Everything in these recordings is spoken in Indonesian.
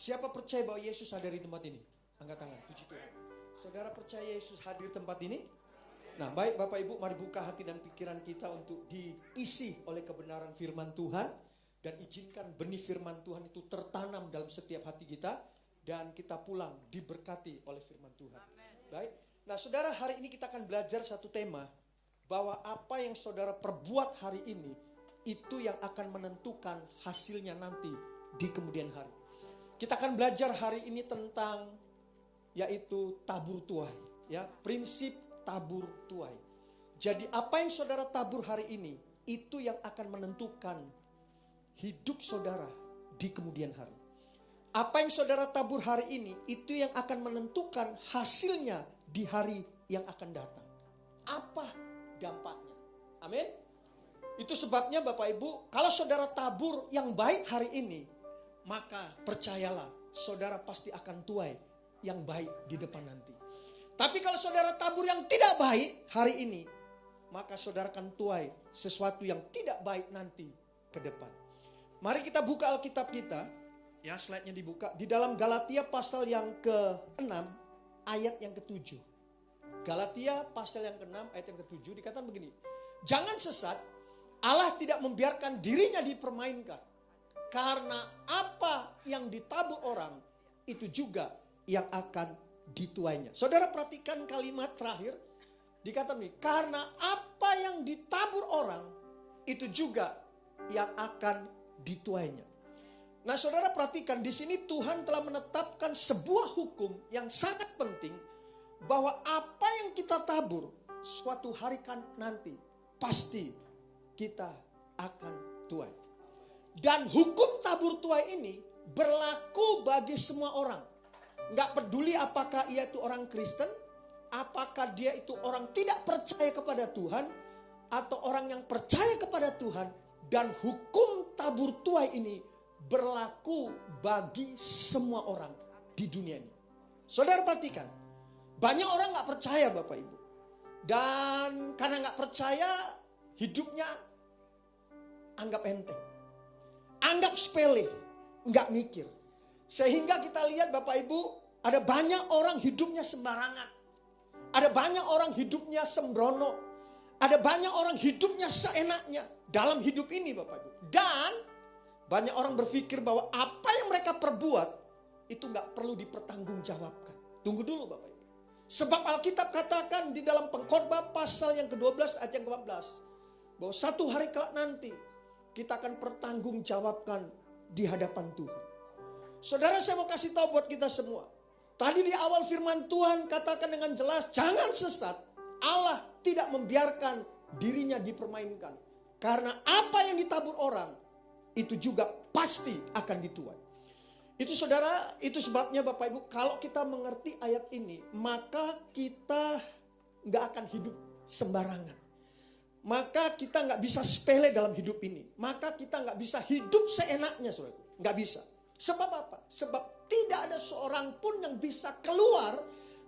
Siapa percaya bahwa Yesus hadir di tempat ini? Angkat tangan, puji Tuhan. Saudara percaya Yesus hadir di tempat ini? Nah, baik Bapak Ibu, mari buka hati dan pikiran kita untuk diisi oleh kebenaran firman Tuhan. Dan izinkan benih firman Tuhan itu tertanam dalam setiap hati kita. Dan kita pulang diberkati oleh firman Tuhan. Baik, nah saudara, hari ini kita akan belajar satu tema. Bahwa apa yang saudara perbuat hari ini, itu yang akan menentukan hasilnya nanti di kemudian hari. Kita akan belajar hari ini tentang yaitu tabur tuai, ya, prinsip tabur tuai. Jadi apa yang saudara tabur hari ini itu yang akan menentukan hidup saudara di kemudian hari. Apa yang saudara tabur hari ini itu yang akan menentukan hasilnya di hari yang akan datang. Apa dampaknya? Amin. Itu sebabnya Bapak Ibu, kalau saudara tabur yang baik hari ini, maka percayalah, saudara pasti akan tuai yang baik di depan nanti. Tapi kalau saudara tabur yang tidak baik hari ini, maka saudara akan tuai sesuatu yang tidak baik nanti ke depan. Mari kita buka Alkitab kita, ya, slide-nya dibuka. Di dalam Galatia pasal yang ke-6 ayat yang ke-7. Galatia pasal yang ke-6 ayat yang ke-7 dikatakan begini. Jangan sesat, Allah tidak membiarkan dirinya dipermainkan. Karena apa yang ditabur orang, itu juga yang akan dituainya. Saudara perhatikan kalimat terakhir. Dikatakan nih, karena apa yang ditabur orang, itu juga yang akan dituainya. Nah saudara perhatikan, di sini Tuhan telah menetapkan sebuah hukum yang sangat penting. Bahwa apa yang kita tabur, suatu hari kan nanti, pasti kita akan tuai. Dan hukum tabur tuai ini berlaku bagi semua orang. Nggak peduli apakah ia itu orang Kristen, apakah dia itu orang tidak percaya kepada Tuhan, atau orang yang percaya kepada Tuhan. Dan hukum tabur tuai ini berlaku bagi semua orang di dunia ini. Saudara perhatikan, banyak orang nggak percaya Bapak Ibu. Dan karena nggak percaya, hidupnya anggap enteng. Anggap sepele, nggak mikir. Sehingga kita lihat Bapak Ibu, ada banyak orang hidupnya sembarangan. Ada banyak orang hidupnya sembrono. Ada banyak orang hidupnya seenaknya dalam hidup ini Bapak Ibu. Dan banyak orang berpikir bahwa apa yang mereka perbuat itu nggak perlu dipertanggungjawabkan. Tunggu dulu Bapak Ibu. Sebab Alkitab katakan di dalam Pengkhotbah pasal yang ke-12 ayat yang ke-14. Bahwa satu hari kelak nanti kita akan pertanggungjawabkan di hadapan Tuhan. Saudara, saya mau kasih tahu buat kita semua. Tadi di awal firman Tuhan katakan dengan jelas, jangan sesat. Allah tidak membiarkan dirinya dipermainkan. Karena apa yang ditabur orang, itu juga pasti akan dituai. Itu saudara, itu sebabnya Bapak Ibu, kalau kita mengerti ayat ini, maka kita gak akan hidup sembarangan. Maka kita gak bisa sepele dalam hidup ini. Maka kita gak bisa hidup seenaknya, saudara. Gak bisa. Sebab apa? Sebab tidak ada seorang pun yang bisa keluar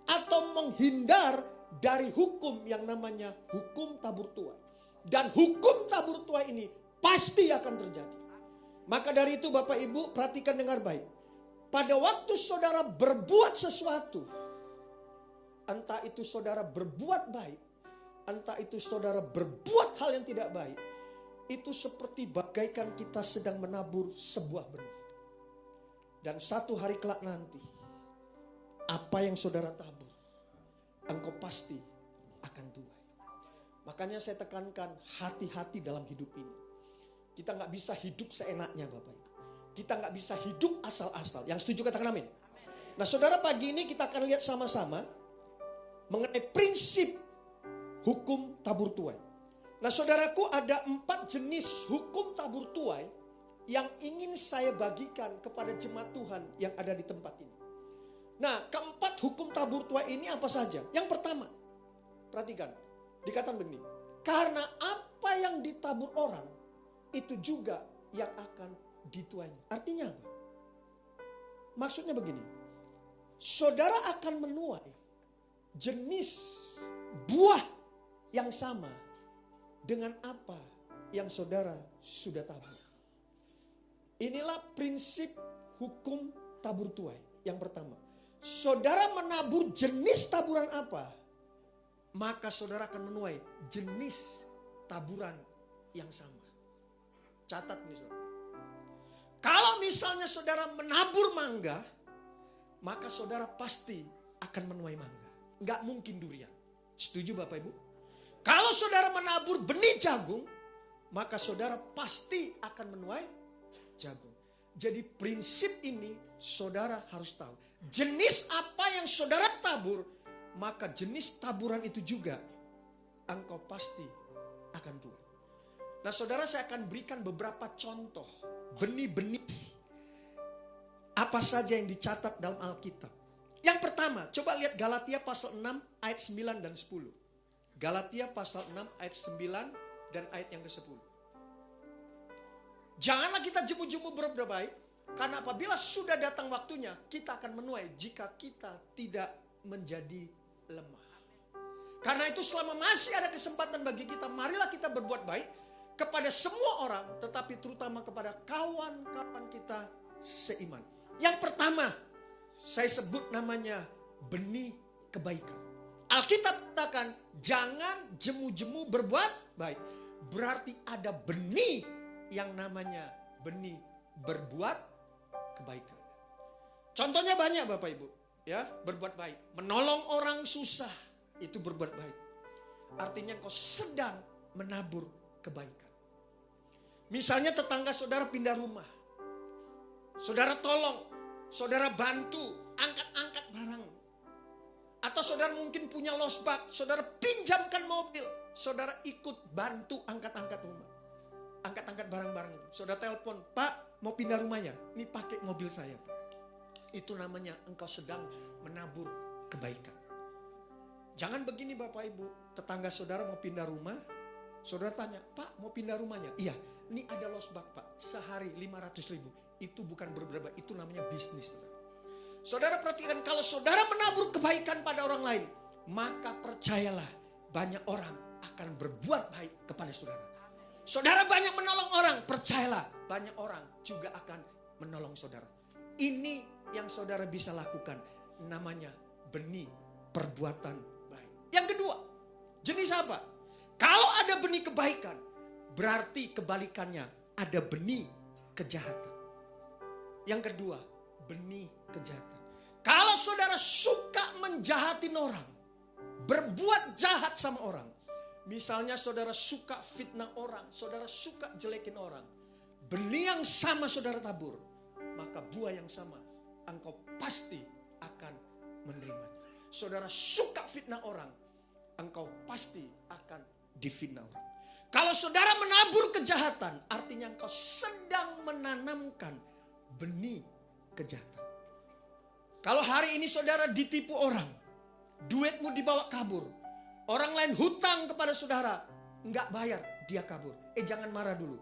atau menghindar dari hukum yang namanya hukum tabur tuai. Dan hukum tabur tuai ini pasti akan terjadi. Maka dari itu Bapak Ibu perhatikan dengan baik. Pada waktu saudara berbuat sesuatu, entah itu saudara berbuat baik, entah itu saudara berbuat hal yang tidak baik, itu seperti bagaikan kita sedang menabur sebuah benih. Dan satu hari kelak nanti, apa yang saudara tabur, engkau pasti akan tuai. Makanya saya tekankan hati-hati dalam hidup ini. Kita gak bisa hidup seenaknya Bapak Ibu. Kita gak bisa hidup asal-asal. Yang setuju katakan amin. Nah saudara, pagi ini kita akan lihat sama-sama mengenai prinsip hukum tabur tuai. Nah saudaraku, ada 4 jenis hukum tabur tuai yang ingin saya bagikan kepada jemaat Tuhan yang ada di tempat ini. Nah, keempat hukum tabur tuai ini apa saja? Yang pertama, perhatikan, dikatakan begini, karena apa yang ditabur orang, itu juga yang akan dituainya. Artinya apa? Maksudnya begini, saudara akan menuai jenis buah yang sama dengan apa yang saudara sudah tabur. Inilah prinsip hukum tabur tuai. Yang pertama, saudara menabur jenis taburan apa, maka saudara akan menuai jenis taburan yang sama. Catat nih saudara. Kalau misalnya saudara menabur mangga, maka saudara pasti akan menuai mangga. Nggak mungkin durian. Setuju Bapak Ibu? Kalau saudara menabur benih jagung, maka saudara pasti akan menuai jagung. Jadi prinsip ini saudara harus tahu. Jenis apa yang saudara tabur, maka jenis taburan itu juga engkau pasti akan tuai. Nah saudara, saya akan berikan beberapa contoh benih-benih apa saja yang dicatat dalam Alkitab. Yang pertama, coba lihat Galatia pasal 6 ayat 9 dan 10. Galatia pasal 6 ayat 9 dan ayat yang ke-10. Janganlah kita jemu-jemu berbuat baik, karena apabila sudah datang waktunya, kita akan menuai jika kita tidak menjadi lemah. Karena itu selama masih ada kesempatan bagi kita, marilah kita berbuat baik kepada semua orang, tetapi terutama kepada kawan-kawan kita seiman. Yang pertama, saya sebut namanya benih kebaikan. Alkitab katakan jangan jemu-jemu berbuat baik. Berarti ada benih yang namanya benih berbuat kebaikan. Contohnya banyak Bapak Ibu, ya, berbuat baik. Menolong orang susah, itu berbuat baik. Artinya kau sedang menabur kebaikan. Misalnya tetangga saudara pindah rumah. Saudara tolong, saudara bantu, angkat-angkat barang. Atau saudara mungkin punya losbak, saudara pinjamkan mobil. Saudara ikut bantu angkat-angkat rumah. Angkat-angkat barang-barang itu. Saudara telepon, Pak mau pindah rumahnya. Ini pakai mobil saya Pak. Itu namanya engkau sedang menabur kebaikan. Jangan begini Bapak Ibu. Tetangga saudara mau pindah rumah. Saudara tanya, Pak mau pindah rumahnya? Iya, ini ada losbak Pak. Sehari 500.000. Itu bukan berberapa, itu namanya bisnis. Saudara perhatikan, kalau saudara menabur kebaikan pada orang lain, maka percayalah banyak orang akan berbuat baik kepada saudara. Saudara banyak menolong orang, percayalah banyak orang juga akan menolong saudara. Ini yang saudara bisa lakukan, namanya benih perbuatan baik. Yang kedua, jenis apa? Kalau ada benih kebaikan, berarti kebalikannya ada benih kejahatan. Yang kedua, benih kejahatan. Kalau saudara suka menjahatin orang, berbuat jahat sama orang, misalnya saudara suka fitnah orang, saudara suka jelekin orang, benih yang sama saudara tabur, maka buah yang sama engkau pasti akan menerimanya. Saudara suka fitnah orang, engkau pasti akan difitnah orang. Kalau saudara menabur kejahatan, artinya engkau sedang menanamkan benih kejahatan. Kalau hari ini saudara ditipu orang, duitmu dibawa kabur, orang lain hutang kepada saudara, enggak bayar, dia kabur. Jangan marah dulu.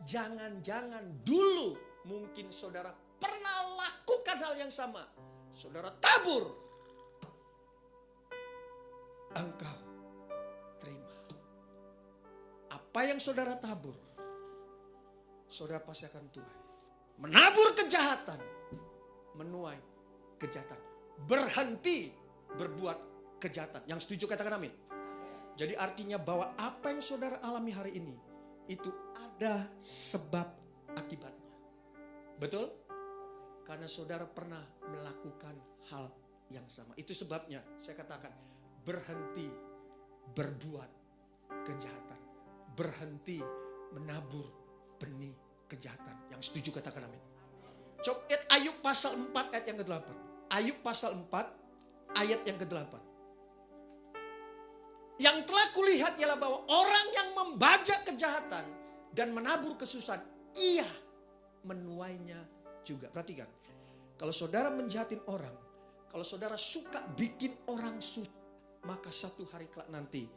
Jangan-jangan dulu mungkin saudara pernah lakukan hal yang sama. Saudara tabur, engkau terima. Apa yang saudara tabur, saudara pasti akan tuai. Menabur kejahatan, menuai kejahatan. Berhenti berbuat kejahatan. Yang setuju katakan amin. Jadi artinya bahwa apa yang saudara alami hari ini, itu ada sebab akibatnya. Betul? Karena saudara pernah melakukan hal yang sama. Itu sebabnya saya katakan berhenti berbuat kejahatan. Berhenti menabur benih kejahatan. Yang setuju katakan amin. Coba lihat Ayub pasal 4 ayat yang ke-8. Ayub pasal 4 ayat yang ke-8. Yang telah kulihat ialah bahwa orang yang membajak kejahatan dan menabur kesusahan, ia menuainya juga. Perhatikan, kalau saudara menjahatin orang, kalau saudara suka bikin orang susah, maka satu hari kelak nanti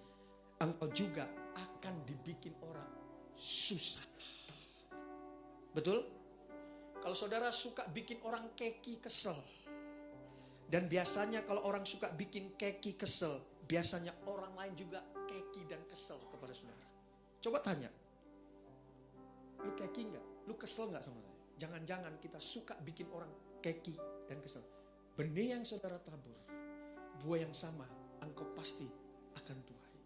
engkau juga akan dibikin orang susah. Betul? Kalau saudara suka bikin orang keki kesel. Dan biasanya kalau orang suka bikin keki kesel, biasanya orang lain juga keki dan kesel kepada saudara. Coba tanya, lu keki enggak? Lu kesel enggak sama saya? Jangan-jangan kita suka bikin orang keki dan kesel. Benih yang saudara tabur, buah yang sama, engkau pasti akan tuai.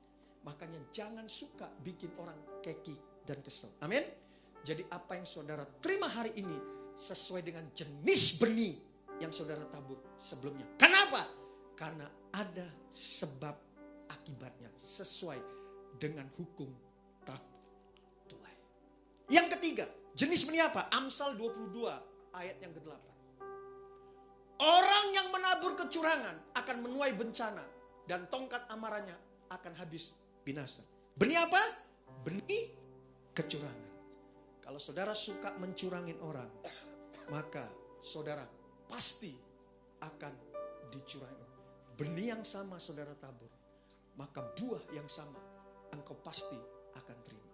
Makanya jangan suka bikin orang keki dan kesel. Amin. Jadi apa yang saudara terima hari ini sesuai dengan jenis benih yang saudara tabur sebelumnya. Kenapa? Karena ada sebab akibatnya sesuai dengan hukum tuai. Yang ketiga, jenis benih apa? Amsal 22 ayat yang ke-8. Orang yang menabur kecurangan akan menuai bencana dan tongkat amarahnya akan habis binasa. Benih apa? Benih kecurangan. Kalau saudara suka mencurangin orang, maka saudara pasti akan dicurangin. Benih yang sama saudara tabur, maka buah yang sama engkau pasti akan terima.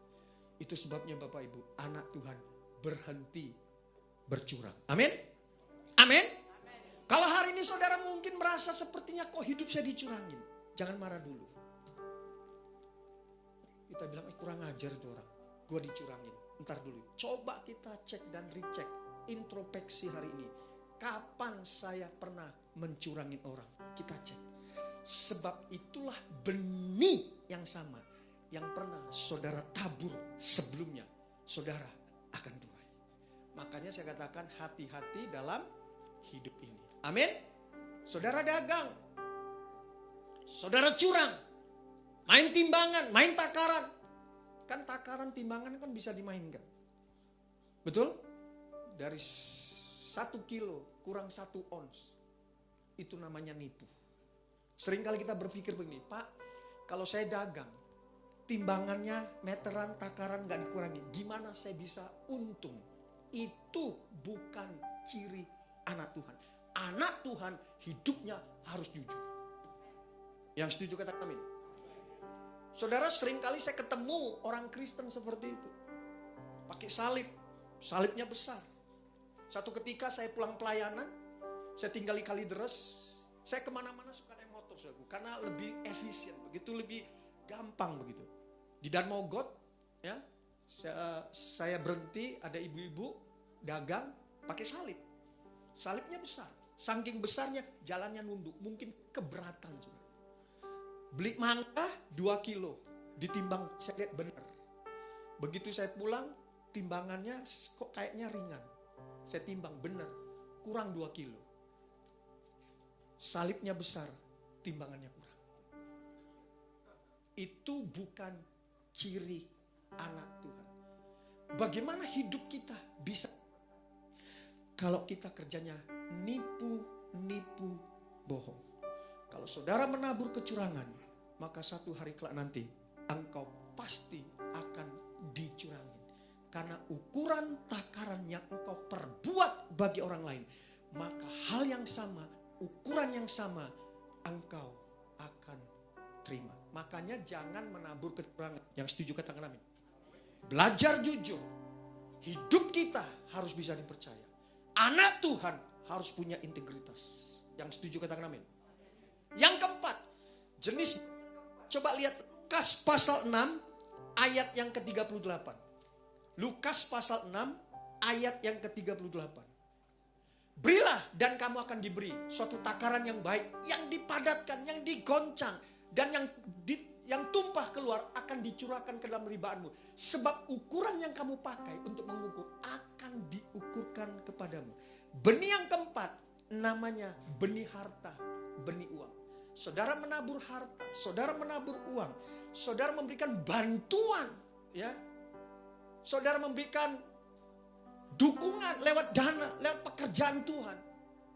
Itu sebabnya Bapak Ibu, anak Tuhan berhenti bercurang. Amin? Amin? Kalau hari ini saudara mungkin merasa sepertinya kok hidup saya dicurangin, jangan marah dulu. Kita bilang kurang ajar itu orang, gue dicurangin. Ntar dulu, coba kita cek dan recheck, introspeksi hari ini. Kapan saya pernah mencurangin orang? Kita cek. Sebab itulah benih yang sama yang pernah saudara tabur sebelumnya, saudara akan tuai. Makanya saya katakan hati-hati dalam hidup ini. Amin. Saudara dagang, saudara curang, main timbangan, main takaran. Kan takaran timbangan kan bisa dimainkan. Betul? Dari 1 kilo kurang 1 ons. Itu namanya nipu. Sering kali kita berpikir begini, Pak, kalau saya dagang, timbangannya meteran, takaran gak dikurangi. Gimana saya bisa untung? Itu bukan ciri anak Tuhan. Anak Tuhan hidupnya harus jujur. Yang setuju katakan amin. Saudara, sering kali saya ketemu orang Kristen seperti itu. Pakai salib. Salibnya besar. Satu ketika saya pulang pelayanan. Saya tinggal di Kalideres. Saya kemana-mana suka naik motor. Karena lebih efisien. Begitu lebih gampang begitu. Di Danmogot. Ya, saya berhenti. Ada ibu-ibu dagang pakai salib. Salibnya besar. Saking besarnya jalannya nunduk. Mungkin keberatan. Saudara. Beli mangga 2 kilo, ditimbang saya lihat benar. Begitu saya pulang, timbangannya kok kayaknya ringan. Saya timbang benar, kurang 2 kilo. Salibnya besar, timbangannya kurang. Itu bukan ciri anak Tuhan. Bagaimana hidup kita bisa kalau kita kerjanya nipu, bohong. Kalau saudara menabur kecurangan, maka satu hari kelak nanti engkau pasti akan dicurangin. Karena ukuran takaran yang engkau perbuat bagi orang lain, maka hal yang sama, ukuran yang sama engkau akan terima. Makanya jangan menabur kecurangan. Yang setuju katakan amin. Belajar jujur. Hidup kita harus bisa dipercaya. Anak Tuhan harus punya integritas. Yang setuju katakan amin. Yang keempat, jenis, coba lihat Lukas pasal 6 ayat yang ke-38. Lukas pasal 6 ayat yang ke-38. Berilah dan kamu akan diberi suatu takaran yang baik, yang dipadatkan, yang digoncang, dan yang tumpah keluar akan dicurahkan ke dalam ribaanmu. Sebab ukuran yang kamu pakai untuk mengukur akan diukurkan kepadamu. Benih yang keempat namanya benih harta, benih uang. Saudara menabur harta, saudara menabur uang, saudara memberikan bantuan, ya. Saudara memberikan dukungan lewat dana, lewat pekerjaan Tuhan,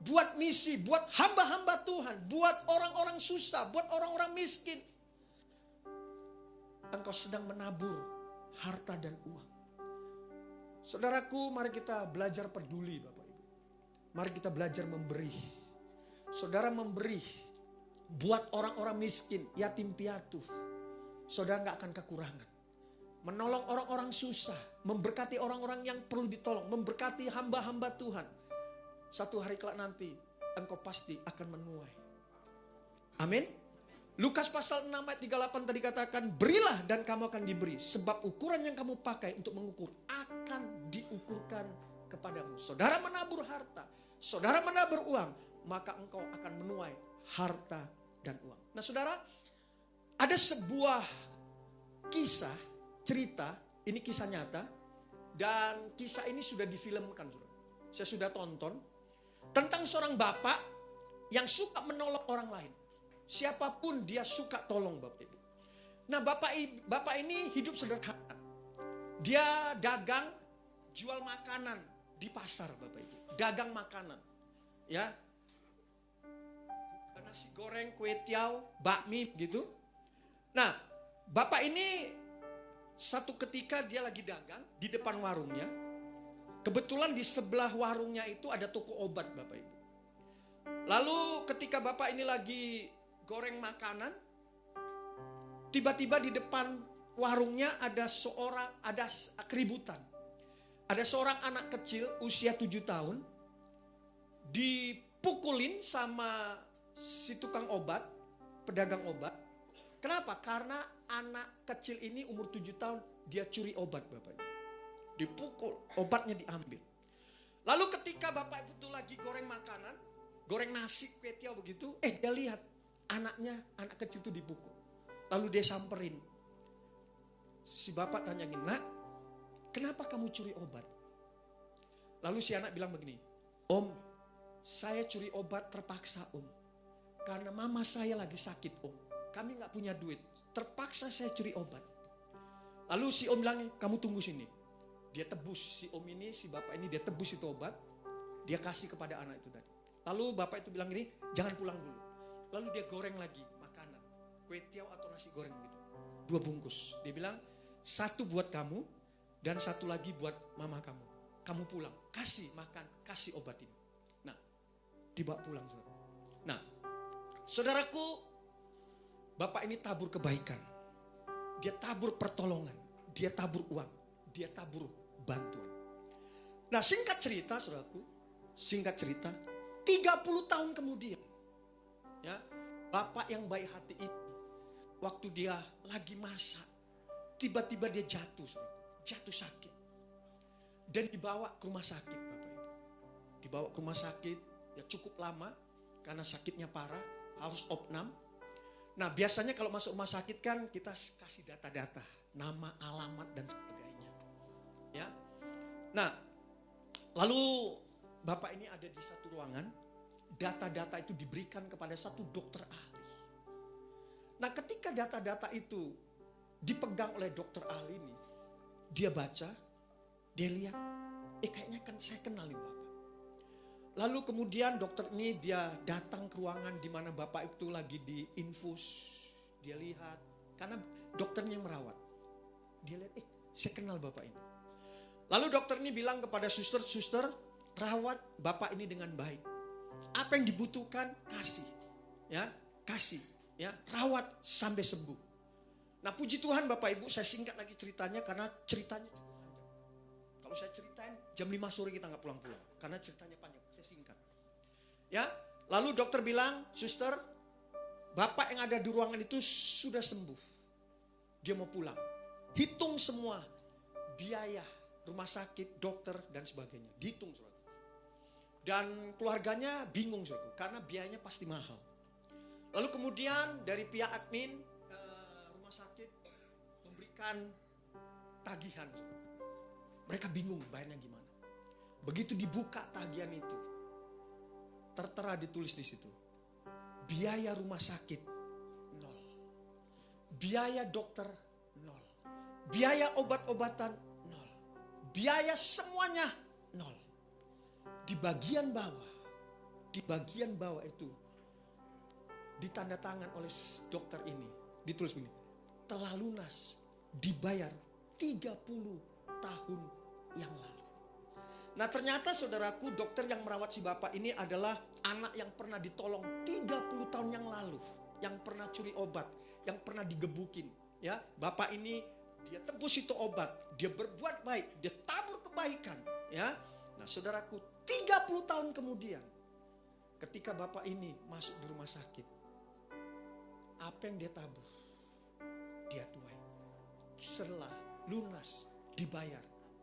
buat misi, buat hamba-hamba Tuhan, buat orang-orang susah, buat orang-orang miskin. Engkau sedang menabur harta dan uang. Saudaraku, mari kita belajar peduli, Bapak Ibu. Mari kita belajar memberi. Saudara memberi buat orang-orang miskin, yatim piatu. Saudara gak akan kekurangan. Menolong orang-orang susah. Memberkati orang-orang yang perlu ditolong. Memberkati hamba-hamba Tuhan. Satu hari kelak nanti engkau pasti akan menuai. Amin. Lukas pasal 6 ayat 38 tadi katakan, berilah dan kamu akan diberi. Sebab ukuran yang kamu pakai untuk mengukur akan diukurkan kepadamu. Saudara menabur harta. saudara menabur uang, maka engkau akan menuai harta dan uang. Nah saudara, ada sebuah kisah, cerita, ini kisah nyata, dan kisah ini sudah difilmkan. Saya sudah tonton, tentang seorang bapak yang suka menolong orang lain. Siapapun dia suka tolong Bapak Ibu. Nah bapak ini hidup sederhana. Dia dagang, jual makanan di pasar Bapak Ibu. Dagang makanan. Ya. Nasi goreng, kue tiaw, bakmi gitu. Nah bapak ini satu ketika dia lagi dagang di depan warungnya. Kebetulan di sebelah warungnya itu ada toko obat Bapak Ibu. Lalu ketika bapak ini lagi goreng makanan, tiba-tiba di depan warungnya ada keributan. Ada seorang anak kecil usia 7 tahun dipukulin sama si tukang obat, pedagang obat. Kenapa? Karena anak kecil ini umur 7 tahun dia curi obat Bapak Ibu. Dipukul, obatnya diambil. Lalu ketika bapak itu lagi goreng makanan, goreng nasi, kue tiaw begitu, dia lihat anak kecil itu dipukul. Lalu dia samperin. Si bapak tanyain, "Nak, kenapa kamu curi obat?" Lalu si anak bilang begini, "Om, saya curi obat terpaksa Om. Karena mama saya lagi sakit Om. Kami gak punya duit. Terpaksa saya curi obat." Lalu si Om bilang, "Kamu tunggu sini." Dia tebus, si Om ini, si bapak ini dia tebus itu obat. Dia kasih kepada anak itu tadi. Lalu bapak itu bilang gini, "Jangan pulang dulu." Lalu dia goreng lagi makanan, kue tiaw atau nasi goreng begitu. 2 bungkus. Dia bilang, 1 buat kamu dan 1 lagi buat mama kamu. Kamu pulang, kasih makan, kasih obat ini. Nah, dibawa pulang. Nah, saudaraku, bapak ini tabur kebaikan. Dia tabur pertolongan. Dia tabur uang. Dia tabur bantuan. Nah, singkat cerita, saudaraku, 30 tahun kemudian, ya, bapak yang baik hati itu, waktu dia lagi masak, tiba-tiba dia jatuh sakit. Dan dibawa ke rumah sakit Bapak Ibu. Dibawa ke rumah sakit, ya cukup lama, karena sakitnya parah, harus opnam. Nah biasanya kalau masuk rumah sakit kan kita kasih data-data, nama, alamat, dan sebagainya. Ya. Nah, lalu bapak ini ada di satu ruangan, data-data itu diberikan kepada satu dokter ahli. Nah ketika data-data itu dipegang oleh dokter ahli ini, dia baca, dia lihat, kayaknya kan saya kenalin bapak. Lalu kemudian dokter ini dia datang ke ruangan di mana bapak itu lagi diinfus. Dia lihat, karena dokternya merawat. Dia lihat, saya kenal bapak ini. Lalu dokter ini bilang kepada suster, rawat bapak ini dengan baik. Apa yang dibutuhkan, kasih. Ya, kasih. Ya, rawat sampai sembuh. Nah puji Tuhan Bapak Ibu, saya singkat lagi ceritanya karena ceritanya cukup panjang. Kalau saya ceritain jam 5 sore kita gak pulang-pulang. Karena ceritanya panjang, saya singkat. Ya, lalu dokter bilang, suster, bapak yang ada di ruangan itu sudah sembuh. Dia mau pulang. Hitung semua biaya rumah sakit, dokter, dan sebagainya. Dihitung, saudara. Dan keluarganya bingung, saudara, karena biayanya pasti mahal. Lalu kemudian dari pihak admin rumah sakit memberikan tagihan. Mereka bingung bayarnya gimana. Begitu dibuka tagihan itu, tertera ditulis di situ, biaya rumah sakit 0, biaya dokter 0, biaya obat-obatan 0, biaya semuanya 0. Di bagian bawah itu ditanda tangan oleh dokter ini, ditulis begini, telah lunas, dibayar 30 tahun yang lalu. Nah ternyata saudaraku, dokter yang merawat si bapak ini adalah anak yang pernah ditolong 30 tahun yang lalu, yang pernah curi obat, yang pernah digebukin. Ya, bapak ini dia tebus itu obat, dia berbuat baik, dia tabur kebaikan. Ya, nah saudaraku, 30 tahun kemudian, ketika bapak ini masuk di rumah sakit, apa yang dia tabur, dia tuai. Setelah lunas, dibayar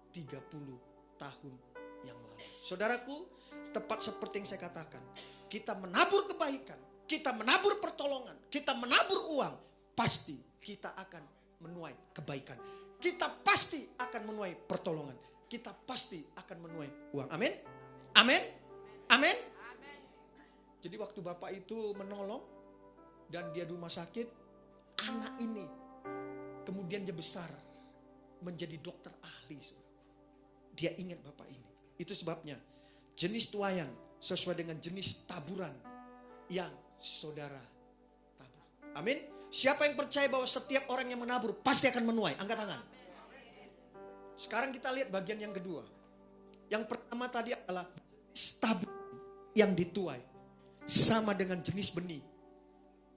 30 tahun yang lalu. Saudaraku, Tepat seperti yang saya katakan. Kita menabur kebaikan, kita menabur pertolongan, kita menabur uang, pasti kita akan menuai kebaikan. Kita pasti akan menuai pertolongan. Kita pasti akan menuai uang. Amin? Amin? Amin? Jadi waktu Bapak itu menolong dan dia di rumah sakit, anak ini kemudian dia besar menjadi dokter ahli. Dia ingat Bapak ini. Itu sebabnya jenis tuaian sesuai dengan jenis taburan yang saudara tabur. Amin. Siapa yang percaya bahwa setiap orang yang menabur pasti akan menuai? Angkat tangan. Sekarang kita lihat bagian yang kedua. Yang pertama tadi adalah tabur yang dituai sama dengan jenis benih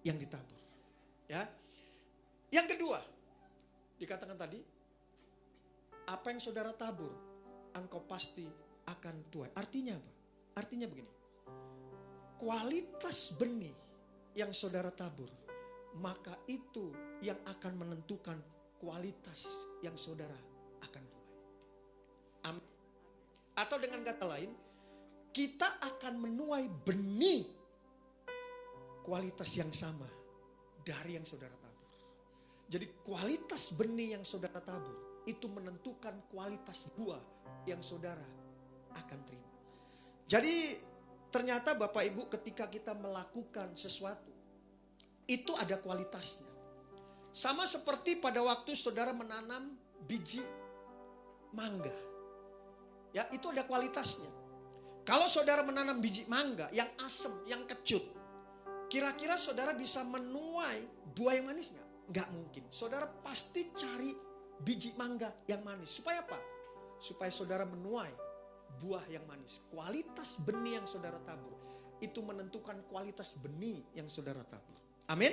yang ditabur. Ya. Yang kedua, dikatakan tadi, apa yang saudara tabur, engkau pasti akan tuai. Artinya apa? Artinya begini. Kualitas benih yang saudara tabur, maka itu yang akan menentukan kualitas yang saudara akan tuai. Amin. Atau dengan kata lain, kita akan menuai benih kualitas yang sama dari yang saudara tabur. Jadi kualitas benih yang saudara tabur itu menentukan kualitas buah yang saudara akan terima. Jadi ternyata Bapak Ibu ketika kita melakukan sesuatu itu ada kualitasnya. Sama seperti pada waktu saudara menanam biji mangga. Ya, itu ada kualitasnya. Kalau saudara menanam biji mangga yang asam, yang kecut, kira-kira saudara bisa menuai buah yang manis nggak? Nggak mungkin. Saudara pasti cari biji mangga yang manis. Supaya apa? Supaya saudara menuai buah yang manis. Kualitas benih yang saudara tabur itu menentukan kualitas benih yang saudara tabur. Amin.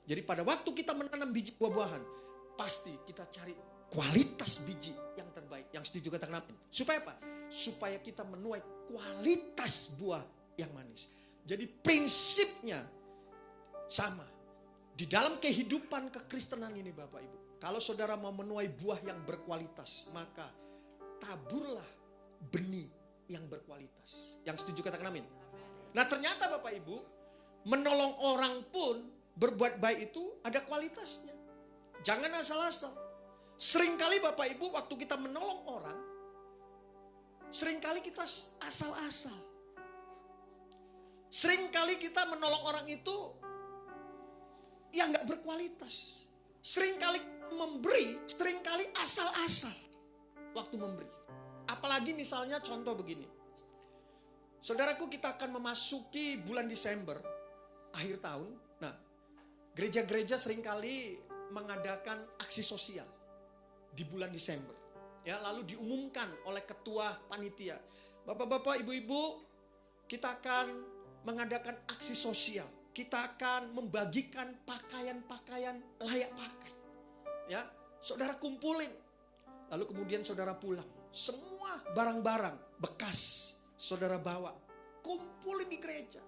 Jadi pada waktu kita menanam biji buah-buahan, pasti kita cari kualitas biji yang terbaik. Yang setuju katakan amin. Supaya apa? Supaya kita menuai kualitas buah yang manis. Jadi prinsipnya sama. Di dalam kehidupan kekristenan ini Bapak Ibu. Kalau saudara mau menuai buah yang berkualitas, maka taburlah benih yang berkualitas. Yang setuju katakan amin. Nah ternyata Bapak Ibu, menolong orang pun berbuat baik itu ada kualitasnya. Jangan asal-asal. Seringkali Bapak Ibu waktu kita menolong orang, seringkali kita asal-asal. Seringkali kita menolong orang itu yang gak berkualitas. Seringkali memberi, seringkali asal-asal waktu memberi. Apalagi misalnya contoh begini. Saudaraku, kita akan memasuki bulan Desember, akhir tahun. Nah, gereja-gereja seringkali mengadakan aksi sosial di bulan Desember. Ya, lalu diumumkan oleh ketua panitia. Bapak-bapak, ibu-ibu, kita akan mengadakan aksi sosial. Kita akan membagikan pakaian-pakaian layak pakai. Ya, saudara kumpulin. Lalu kemudian saudara pulang. Semua barang-barang bekas saudara bawa, kumpulin di gereja.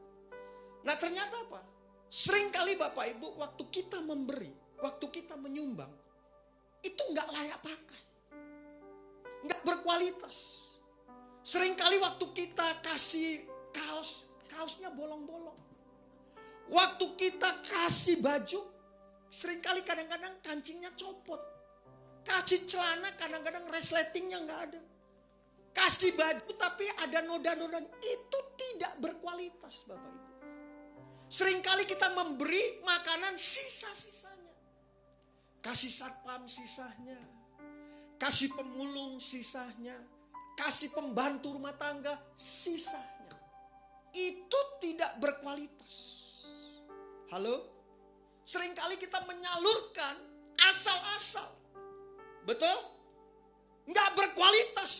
Nah ternyata apa? Seringkali Bapak Ibu waktu kita memberi, waktu kita menyumbang, itu nggak layak pakai, nggak berkualitas. Seringkali waktu kita kasih kaos, kaosnya bolong-bolong. Waktu kita kasih baju, seringkali kadang-kadang kancingnya copot. Kasih celana kadang-kadang resletingnya nggak ada. Kasih baju tapi ada noda-noda, itu tidak berkualitas Bapak Ibu. Seringkali kita memberi makanan sisa-sisanya. Kasih satpam sisanya. Kasih pemulung sisanya. Kasih pembantu rumah tangga sisanya. Itu tidak berkualitas. Halo? Seringkali kita menyalurkan asal-asal. Betul? Nggak berkualitas.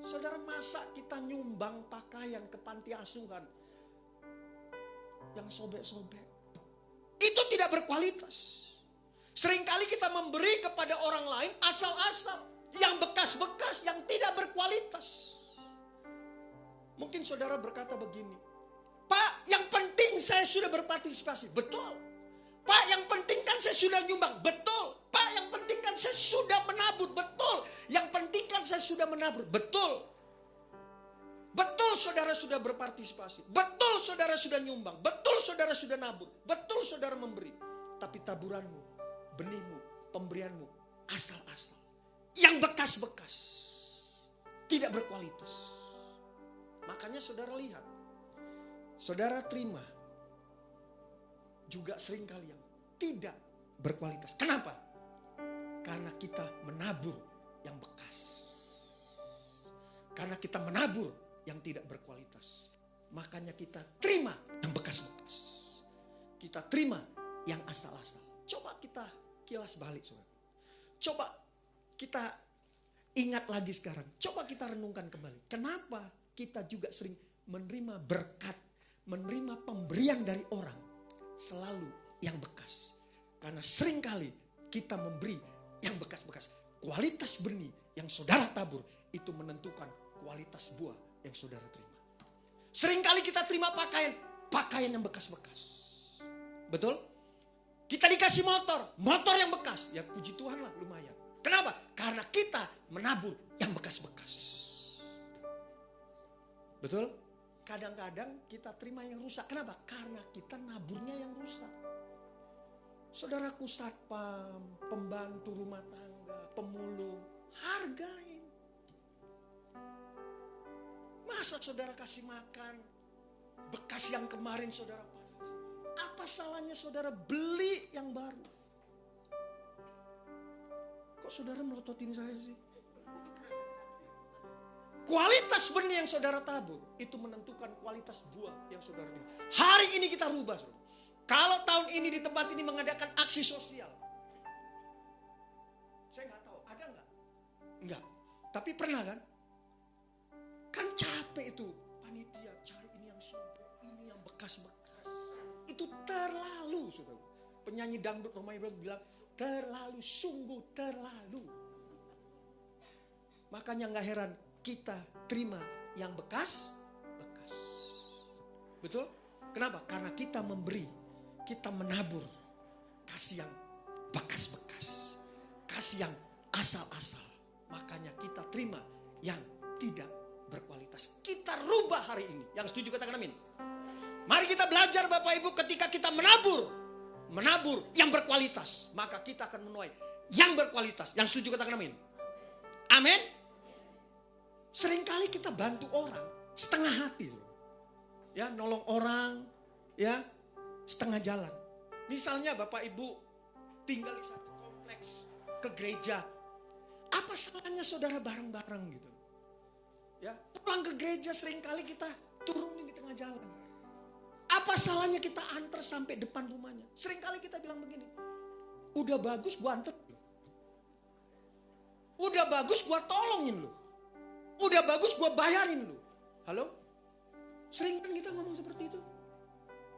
Saudara, masa kita nyumbang pakaian ke panti asuhan yang sobek-sobek? Itu tidak berkualitas. Seringkali kita memberi kepada orang lain asal-asal, yang bekas-bekas, yang tidak berkualitas. Mungkin saudara berkata begini, Pak, yang penting saya sudah berpartisipasi. Betul. Pak, yang penting kan saya sudah nyumbang. Betul. Pak, yang penting kan saya sudah menabur. Betul. Yang penting kan saya sudah menabur. Betul. Betul saudara sudah berpartisipasi. Betul saudara sudah nyumbang. Betul saudara sudah nabur. Betul saudara memberi. Tapi taburanmu, benihmu, pemberianmu asal-asal. Yang bekas-bekas. Tidak berkualitas. Makanya saudara lihat. Saudara terima. Juga seringkali yang tidak berkualitas. Kenapa? Karena kita menabur yang bekas. Karena kita menabur yang tidak berkualitas. Makanya kita terima yang bekas-bekas. Kita terima yang asal-asal. Coba kita kilas balik, saudara. Coba kita ingat lagi sekarang. Coba kita renungkan kembali. Kenapa kita juga sering menerima berkat, menerima pemberian dari orang selalu yang bekas. Karena seringkali kita memberi yang bekas-bekas. Kualitas benih yang saudara tabur itu menentukan kualitas buah yang saudara terima. Seringkali kita terima pakaian yang bekas-bekas. Betul? Kita dikasih motor yang bekas. Ya puji Tuhan lah, lumayan. Kenapa? Karena kita menabur yang bekas-bekas. Betul? Kadang-kadang kita terima yang rusak. Kenapa? Karena kita naburnya yang rusak. Saudaraku satpam, pembantu rumah tangga, pemulung, hargain. Masa saudara kasih makan bekas yang kemarin saudara panas? Apa salahnya saudara beli yang baru? Kok saudara melototin saya sih? Kualitas benih yang saudara tabur itu menentukan kualitas buah yang saudara terima. Hari ini kita rubah, saudara. Kalau tahun ini di tempat ini mengadakan aksi sosial, saya nggak tahu ada nggak? Enggak. Tapi pernah kan? Kan capek itu panitia cari ini yang sumpah, ini yang bekas-bekas. Itu terlalu, saudara. Penyanyi dangdut Romai bilang terlalu, sungguh terlalu. Makanya nggak heran kita terima yang bekas-bekas. Betul? Kenapa? Karena kita memberi, kita menabur, kasih yang bekas-bekas, kasih yang asal-asal. Makanya kita terima yang tidak berkualitas. Kita rubah hari ini. Yang setuju katakan amin. Mari kita belajar Bapak Ibu, ketika kita menabur yang berkualitas, maka kita akan menuai yang berkualitas. Yang setuju katakan amin. Amin. Seringkali kita bantu orang setengah hati. Ya, nolong orang, ya, setengah jalan. Misalnya Bapak Ibu tinggal di satu kompleks ke gereja. Apa salahnya saudara bareng-bareng gitu? Ya, pulang ke gereja seringkali kita turunin di tengah jalan. Apa salahnya kita antar sampai depan rumahnya? Seringkali kita bilang begini, udah bagus gua antar lu. Udah bagus gua tolongin lu. Udah bagus gua bayarin lu. Halo? Sering kan kita ngomong seperti itu?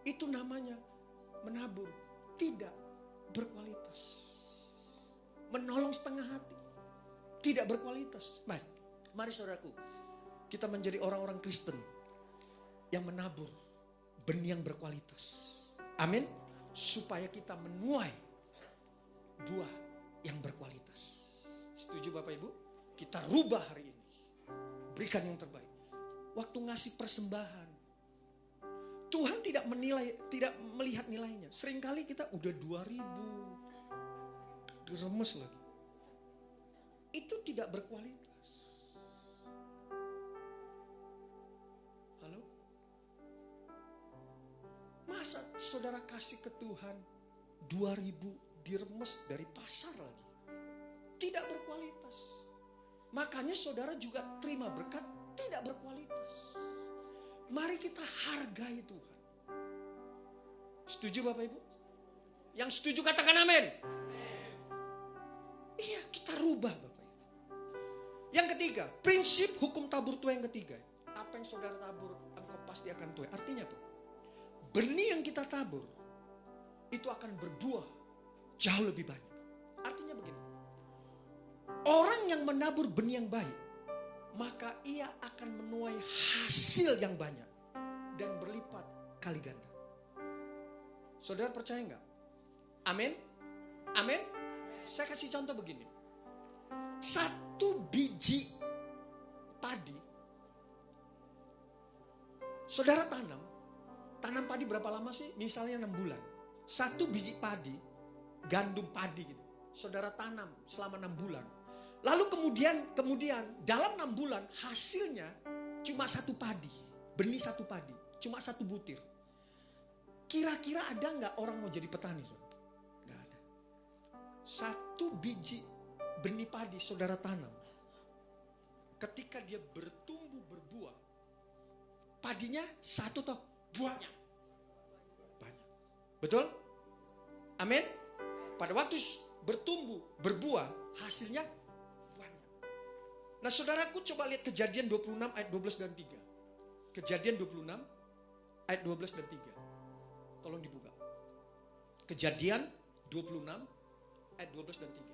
Itu namanya menabur tidak berkualitas. Menolong setengah hati. Tidak berkualitas. Baik, mari saudaraku, kita menjadi orang-orang Kristen yang menabur benih yang berkualitas. Amin. Supaya kita menuai buah yang berkualitas. Setuju Bapak Ibu? Kita rubah hari ini. Berikan yang terbaik. Waktu ngasih persembahan, Tuhan tidak melihat nilainya. Seringkali kita udah 2.000, diremes lagi. Itu tidak berkualitas. Halo? Masa saudara kasih ke Tuhan 2.000 diremes dari pasar lagi? Tidak berkualitas. Makanya saudara juga terima berkat tidak berkualitas. Mari kita hargai Tuhan. Setuju Bapak Ibu? Yang setuju katakan amin. Iya, kita rubah Bapak Ibu. Yang ketiga, prinsip hukum tabur tuai yang ketiga. Apa yang saudara tabur, engkau pasti akan tuai. Artinya apa? Benih yang kita tabur itu akan berbuah jauh lebih banyak. Artinya begini. Orang yang menabur benih yang baik, maka ia akan menuai hasil yang banyak dan berlipat kali ganda. Saudara percaya enggak? Amin? Amin? Saya kasih contoh begini. 1 biji padi Saudara tanam padi berapa lama sih? Misalnya 6 bulan. 1 biji padi, gandum padi gitu. Saudara tanam selama 6 bulan. Lalu kemudian dalam 6 bulan hasilnya cuma 1 padi. Benih 1 padi, cuma 1 butir. Kira-kira ada nggak orang mau jadi petani? Nggak ada. 1 biji benih padi saudara tanam. Ketika dia bertumbuh berbuah, padinya 1 toh, buahnya banyak. Betul? Amin. Pada waktu bertumbuh berbuah, hasilnya banyak. Nah, saudaraku coba lihat Kejadian 26 ayat 12 dan 3. Kejadian 26 ayat 12 dan 3. Tolong dibuka. Kejadian 26 ayat 12 dan 3.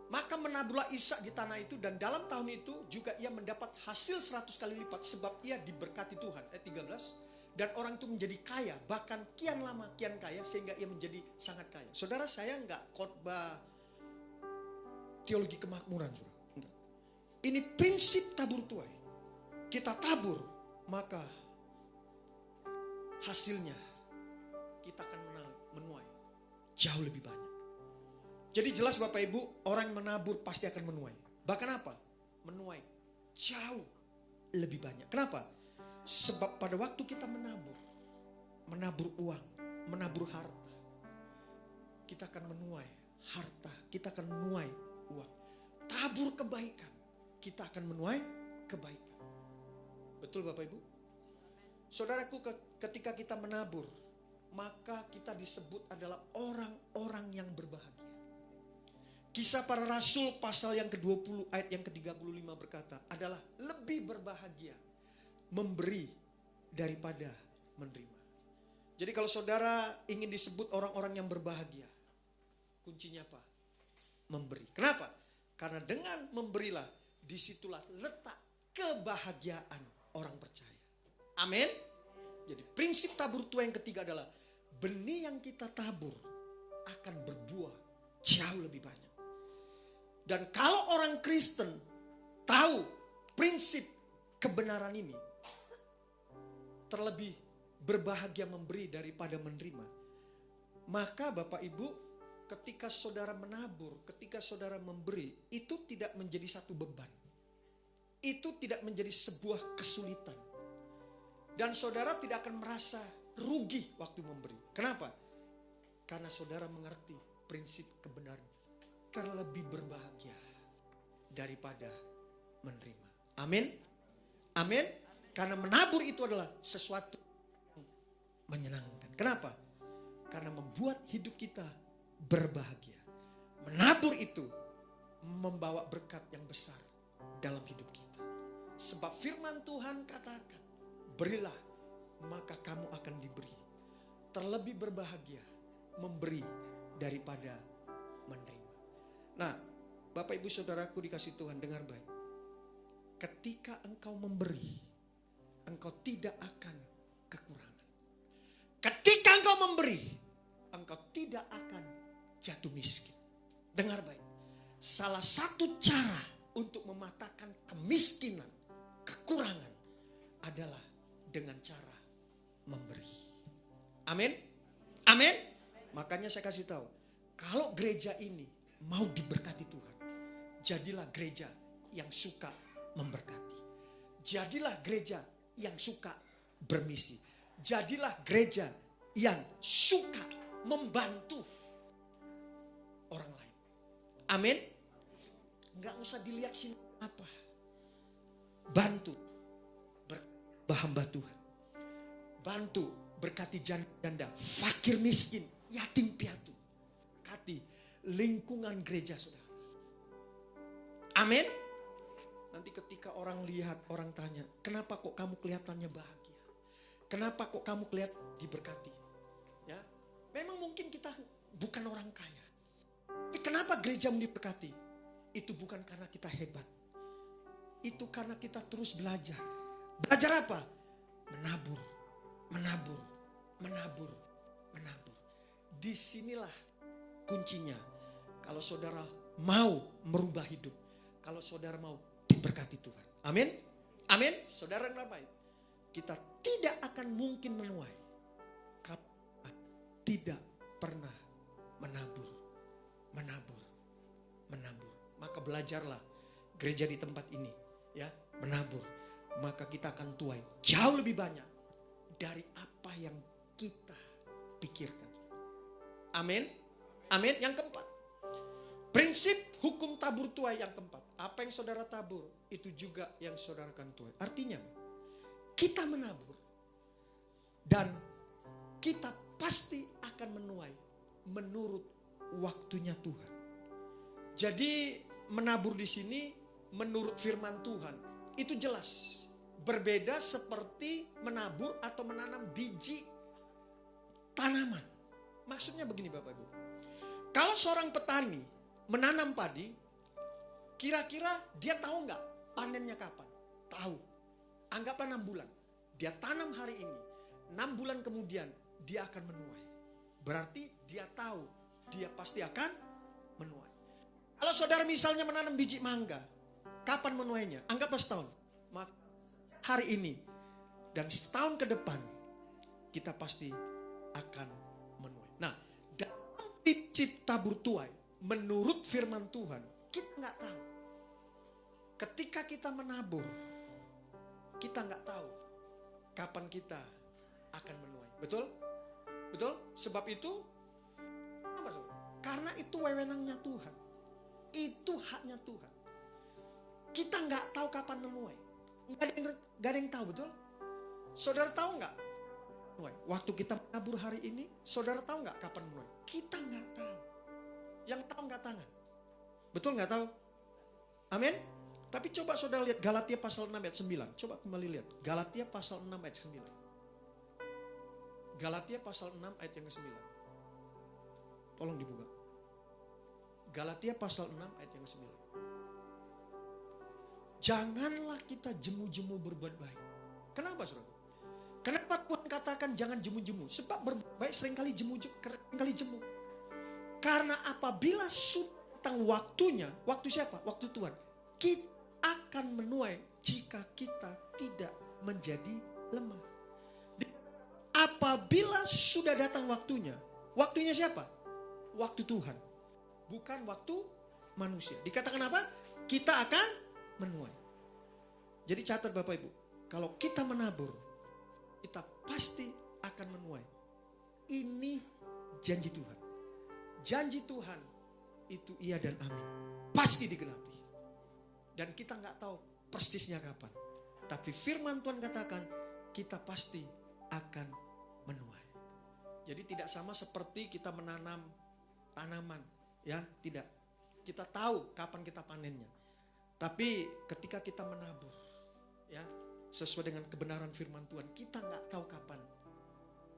Maka menaburlah Ishak di tanah itu, dan dalam tahun itu juga ia mendapat hasil 100 kali lipat, sebab ia diberkati Tuhan. Ayat 13. Dan orang itu menjadi kaya, bahkan kian lama kian kaya, sehingga ia menjadi sangat kaya. Saudara, saya enggak khotbah teologi kemakmuran, saudara. Enggak. Ini prinsip tabur tuai. Kita tabur, maka hasilnya kita akan menuai jauh lebih banyak. Jadi jelas Bapak Ibu, orang yang menabur pasti akan menuai. Bahkan apa? Menuai jauh lebih banyak. Kenapa? Sebab pada waktu kita menabur uang, menabur harta, kita akan menuai harta, kita akan menuai uang. Tabur kebaikan, kita akan menuai kebaikan. Betul Bapak Ibu? Saudaraku, ketika kita menabur, maka kita disebut adalah orang-orang yang berbahagia. Kisah Para Rasul pasal yang ke-20 ayat yang ke-35 berkata, adalah lebih berbahagia memberi daripada menerima. Jadi kalau saudara ingin disebut orang-orang yang berbahagia, kuncinya apa? Memberi. Kenapa? Karena dengan memberilah, disitulah letak kebahagiaan orang percaya. Amin. Jadi prinsip tabur tuai yang ketiga adalah benih yang kita tabur akan berbuah jauh lebih banyak. Dan kalau orang Kristen tahu prinsip kebenaran ini, terlebih berbahagia memberi daripada menerima, maka Bapak Ibu, ketika saudara menabur, ketika saudara memberi, itu tidak menjadi satu beban. Itu tidak menjadi sebuah kesulitan. Dan saudara tidak akan merasa rugi waktu memberi. Kenapa? Karena saudara mengerti prinsip kebenaran. Terlebih berbahagia daripada menerima. Amin. Amin. Karena menabur itu adalah sesuatu yang menyenangkan. Kenapa? Karena membuat hidup kita berbahagia. Menabur itu membawa berkat yang besar dalam hidup kita. Sebab firman Tuhan katakan, berilah maka kamu akan diberi. Terlebih berbahagia memberi daripada menerima. Nah, Bapak Ibu Saudaraku dikasih Tuhan, dengar baik. Ketika engkau memberi, engkau tidak akan kekurangan. Ketika engkau memberi, engkau tidak akan jatuh miskin. Dengar baik. Salah satu cara untuk mematahkan kemiskinan, kekurangan adalah dengan cara memberi. Amin. Amin. Makanya saya kasih tahu, kalau gereja ini mau diberkati Tuhan, jadilah gereja yang suka memberkati. Jadilah gereja yang suka bermisi. Jadilah gereja yang suka membantu orang lain. Amin. Enggak usah dilihat sini apa. Bantu hamba Tuhan. Bantu berkati janda, fakir miskin, yatim piatu. Berkati lingkungan gereja saudara. Amin. Nanti ketika orang lihat, orang tanya, kenapa kok kamu kelihatannya bahagia? Kenapa kok kamu kelihatan diberkati? Ya, memang mungkin kita bukan orang kaya. Tapi kenapa gereja diberkati? Itu bukan karena kita hebat. Itu karena kita terus belajar. Belajar apa? Menabur, menabur, menabur, menabur. Disinilah kuncinya. Kalau saudara mau merubah hidup, kalau saudara mau diberkati Tuhan. Amin. Amin. Saudara yang baik. kita tidak akan mungkin menuai kalau tidak pernah menabur. Maka belajarlah gereja di tempat ini, ya, menabur. Maka kita akan tuai jauh lebih banyak dari apa yang kita pikirkan. Amin. Amin. Yang keempat, prinsip hukum tabur tuai yang keempat. Apa yang saudara tabur, itu juga yang saudara akan tuai. Artinya, kita menabur dan kita pasti akan menuai menurut waktunya Tuhan. Jadi menabur di sini menurut firman Tuhan itu jelas. Berbeda seperti menabur atau menanam biji tanaman. Maksudnya begini Bapak Ibu. Kalau seorang petani menanam padi, kira-kira dia tahu nggak panennya kapan? Tahu. Anggaplah 6 bulan. Dia tanam hari ini. 6 bulan kemudian dia akan menuai. Berarti dia tahu dia pasti akan menuai. Kalau saudara misalnya menanam biji mangga, kapan menuainya? Anggaplah setahun. Maka hari ini dan setahun ke depan kita pasti akan menuai. Nah, dalam prinsip tabur tuai menurut firman Tuhan, kita nggak tahu. Ketika kita menabur, kita nggak tahu kapan kita akan menuai. Betul? Betul? Sebab itu, apa saudara? Karena itu wewenangnya Tuhan. Itu haknya Tuhan. Kita nggak tahu kapan menuai. Nggak ada yang tahu, betul? Saudara tahu nggak? Waktu kita menabur hari ini, saudara tahu nggak kapan menuai? Kita nggak tahu. Yang tahu nggak tangan. Betul nggak tahu? Amin? Tapi coba saudara lihat Galatia pasal 6 ayat 9. Coba kembali lihat. Galatia pasal 6 ayat 9. Galatia pasal 6 ayat yang ke-9. Tolong dibuka. Galatia pasal 6 ayat yang ke-9. Janganlah kita jemu-jemu berbuat baik. Kenapa saudara? Kenapa Tuhan katakan jangan jemu-jemu? Sebab berbuat baik seringkali jemu. Karena apabila sudah datang waktunya, waktu siapa? Waktu Tuhan. Kita akan menuai jika kita tidak menjadi lemah. Apabila sudah datang waktunya, waktunya siapa? Waktu Tuhan. Bukan waktu manusia. Dikatakan apa? Kita akan menuai. Jadi catat Bapak Ibu, kalau kita menabur, kita pasti akan menuai. Ini janji Tuhan. Janji Tuhan itu iya dan amin. Pasti digenapi. Dan kita nggak tahu persisnya kapan. Tapi firman Tuhan katakan kita pasti akan menuai. Jadi tidak sama seperti kita menanam tanaman. Ya, tidak. Kita tahu kapan kita panennya. Tapi ketika kita menabur, ya, sesuai dengan kebenaran firman Tuhan, kita nggak tahu kapan,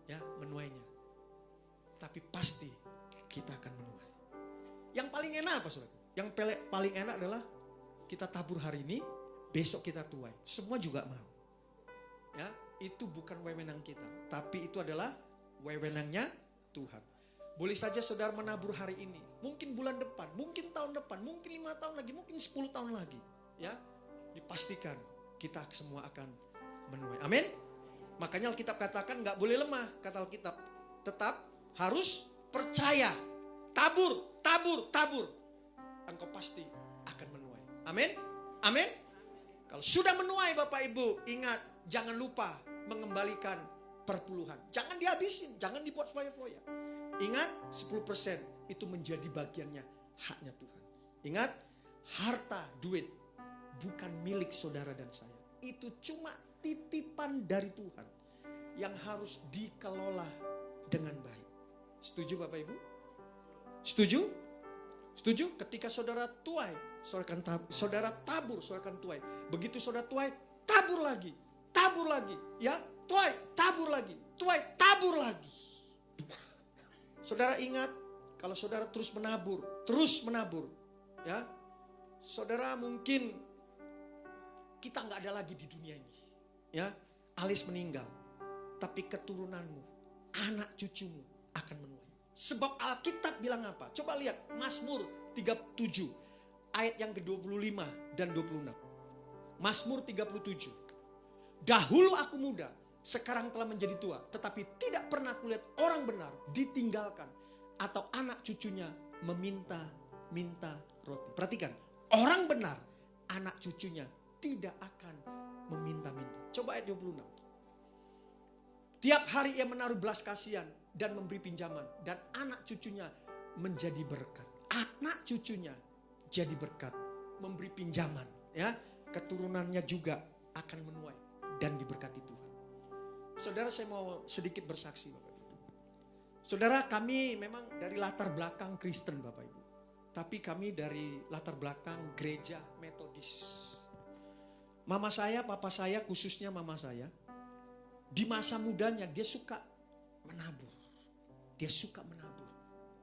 ya, menuainya. Tapi pasti kita akan menuai. Yang paling enak apa, saudara? Yang paling enak adalah kita tabur hari ini, besok kita tuai. Semua juga mau. Ya, itu bukan wewenang kita, tapi itu adalah wewenangnya Tuhan. Boleh saja saudara menabur hari ini, mungkin bulan depan, mungkin tahun depan, mungkin 5 tahun lagi, mungkin 10 tahun lagi. Ya, dipastikan kita semua akan menuai. Amin. Makanya Alkitab katakan gak boleh lemah, kata Alkitab. Tetap harus percaya. Tabur, tabur, tabur. Engkau pasti akan menuai. Amin. Amin. Kalau sudah menuai Bapak Ibu, ingat jangan lupa mengembalikan perpuluhan. Jangan dihabisin, jangan dibuat foya-foya. Ingat 10% itu menjadi bagiannya, haknya Tuhan. Ingat, harta, duit bukan milik saudara dan saya. Itu cuma titipan dari Tuhan yang harus dikelola dengan baik. Setuju Bapak Ibu? Setuju? Setuju? Ketika saudara tuai, saudara tabur, saudara akan tuai. Begitu saudara tuai, tabur lagi, ya, tuai, tabur lagi, tuai, tabur lagi. Saudara ingat, kalau saudara terus menabur, ya, saudara mungkin kita nggak ada lagi di dunia ini, ya, Alis meninggal, tapi keturunanmu, anak cucumu akan menuai. Sebab Alkitab bilang apa? Coba lihat Mazmur 37 ayat yang ke-25 dan 26. Mazmur 37. Dahulu aku muda, sekarang telah menjadi tua, tetapi tidak pernah kulihat orang benar ditinggalkan atau anak cucunya meminta-minta roti. Perhatikan, orang benar, anak cucunya tidak akan meminta-minta. Coba ayat 26. Tiap hari ia menaruh belas kasihan dan memberi pinjaman, dan anak cucunya menjadi berkat. Anak cucunya jadi berkat, memberi pinjaman, ya. Keturunannya juga akan menuai dan diberkati Tuhan. Saudara, saya mau sedikit bersaksi, Bapak Ibu. Saudara, kami memang dari latar belakang Kristen, Bapak Ibu. Tapi kami dari latar belakang gereja Metodis. Mama saya, papa saya, khususnya mama saya, di masa mudanya dia suka menabur. Dia suka menabur.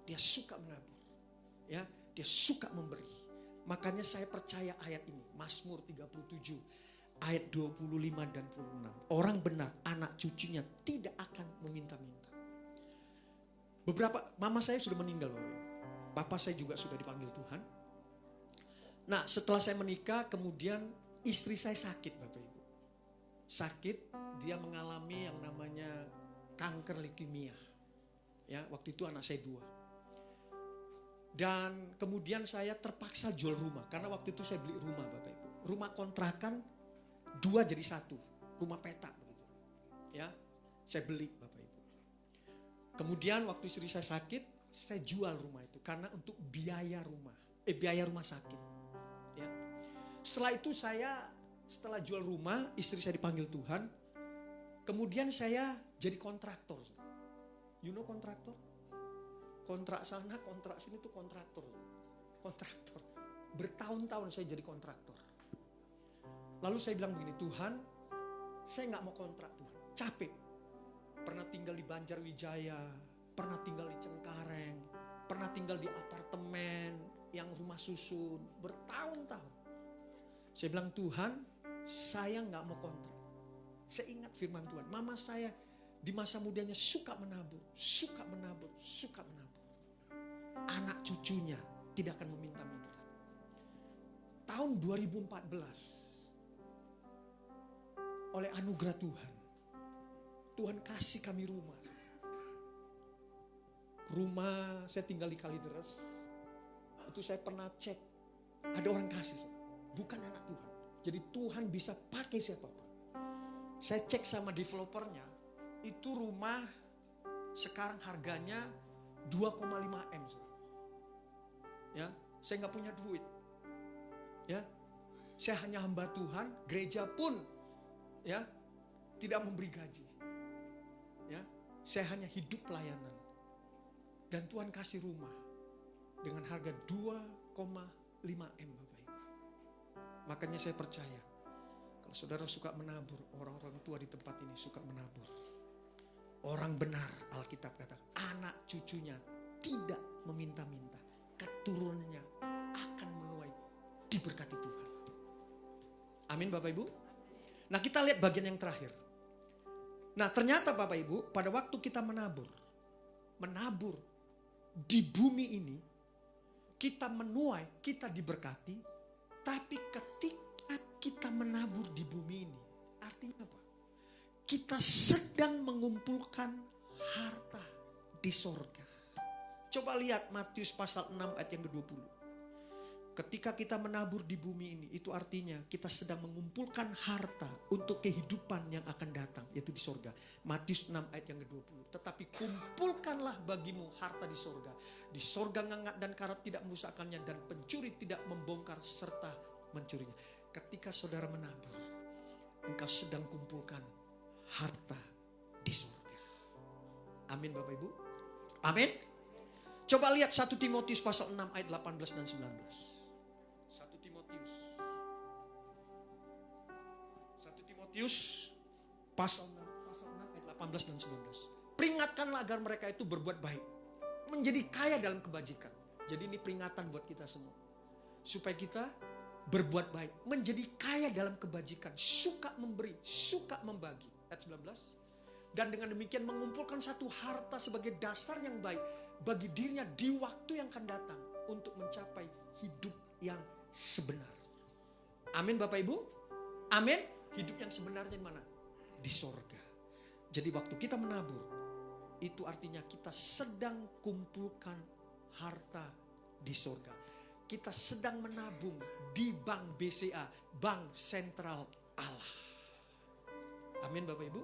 Dia suka menabur. Ya, dia suka memberi. Makanya saya percaya ayat ini, Mazmur 37 ayat 25 dan 26. Orang benar, anak cucunya tidak akan meminta-minta. Mama saya sudah meninggal, Bapak Ibu. Papa saya juga sudah dipanggil Tuhan. Nah, setelah saya menikah, kemudian istri saya sakit, Bapak Ibu. Sakit, dia mengalami yang namanya kanker leukemia. Ya, waktu itu anak saya 2. Dan kemudian saya terpaksa jual rumah. Karena waktu itu saya beli rumah, Bapak Ibu. Rumah kontrakan 2 jadi 1. Rumah petak begitu. Ya, saya beli, Bapak Ibu. Kemudian waktu istri saya sakit, saya jual rumah itu karena untuk biaya rumah sakit. Ya. Setelah itu setelah jual rumah, istri saya dipanggil Tuhan. Kemudian saya jadi kontraktor. You know kontraktor? Kontrak sana, kontrak sini tuh kontraktor. Kontraktor. Bertahun-tahun saya jadi kontraktor. Lalu saya bilang begini, Tuhan, saya gak mau kontrak Tuhan. Capek. Pernah tinggal di Banjarwijaya, pernah tinggal di Cengkareng, pernah tinggal di apartemen yang rumah susun, bertahun-tahun. Saya bilang, Tuhan, saya gak mau kontrak. Saya ingat firman Tuhan, mama saya di masa mudanya suka menabur, suka menabur, suka menabur. Anak cucunya tidak akan meminta-minta. Tahun 2014, oleh anugerah Tuhan, Tuhan kasih kami rumah. Rumah saya tinggal di Kalideres. Itu saya pernah cek, ada orang kasih, bukan anak Tuhan. Jadi Tuhan bisa pakai siapapun. Saya cek sama developernya, itu rumah sekarang harganya 2,5 M. Ya, saya nggak punya duit. Ya, saya hanya hamba Tuhan. Gereja pun, ya, tidak memberi gaji. Ya, saya hanya hidup pelayanan. Dan Tuhan kasih rumah dengan harga 2,5 M, Bapak Ibu. Makanya saya percaya, kalau saudara suka menabur, orang-orang tua di tempat ini suka menabur. Orang benar, Alkitab katakan, anak cucunya tidak meminta-minta, keturunannya akan menuai, diberkati Tuhan. Amin, Bapak Ibu. Nah, kita lihat bagian yang terakhir. Nah, ternyata Bapak Ibu, pada waktu kita menabur di bumi ini, kita menuai, kita diberkati. Tapi ketika kita menabur di bumi ini, artinya apa? Kita sedang mengumpulkan harta di sorga. Coba lihat Matius pasal 6 ayat yang ke-20. Ketika kita menabur di bumi ini, itu artinya kita sedang mengumpulkan harta untuk kehidupan yang akan datang, yaitu di sorga. Matius 6 ayat yang ke-20. Tetapi kumpulkanlah bagimu harta di sorga. Di sorga ngangak dan karat tidak merusakkannya, dan pencuri tidak membongkar serta mencurinya. Ketika saudara menabur, engkau sedang kumpulkan harta di surga. Amin, Bapak Ibu. Amin. Coba lihat 1 Timotius pasal 6 ayat 18 dan 19. 1 Timotius pasal 6 ayat 18 dan 19. Peringatkanlah agar mereka itu berbuat baik, menjadi kaya dalam kebajikan. Jadi ini peringatan buat kita semua. Supaya kita berbuat baik, menjadi kaya dalam kebajikan, suka memberi, suka membagi. Ayat 19. Dan dengan demikian mengumpulkan satu harta sebagai dasar yang baik bagi dirinya di waktu yang akan datang untuk mencapai hidup yang sebenar. Amin, Bapak Ibu. Amin. Hidup yang sebenarnya di mana? Di sorga. Jadi waktu kita menabur, itu artinya kita sedang kumpulkan harta di sorga. Kita sedang menabung di bank BCA, Bank Sentral Allah. Amin Bapak Ibu.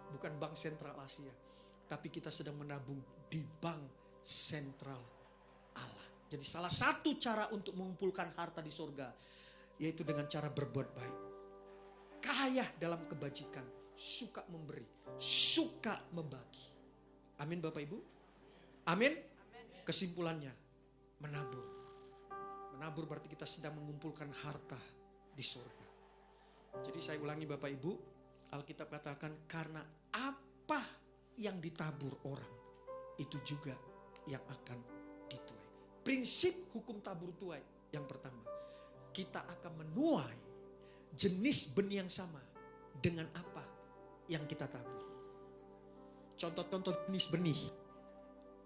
Bukan Bank Sentral Asia, tapi kita sedang menabung di Bank Sentral Allah. Jadi salah satu cara untuk mengumpulkan harta di sorga, yaitu dengan cara berbuat baik. Kaya dalam kebajikan, suka memberi, suka membagi. Amin Bapak Ibu. Amin. Kesimpulannya, menabur. Menabur berarti kita sedang mengumpulkan harta di surga. Jadi saya ulangi Bapak Ibu, Alkitab katakan karena apa yang ditabur orang, itu juga yang akan dituai. Prinsip hukum tabur tuai yang pertama, kita akan menuai jenis benih yang sama dengan apa yang kita tabur. Contoh-contoh jenis benih.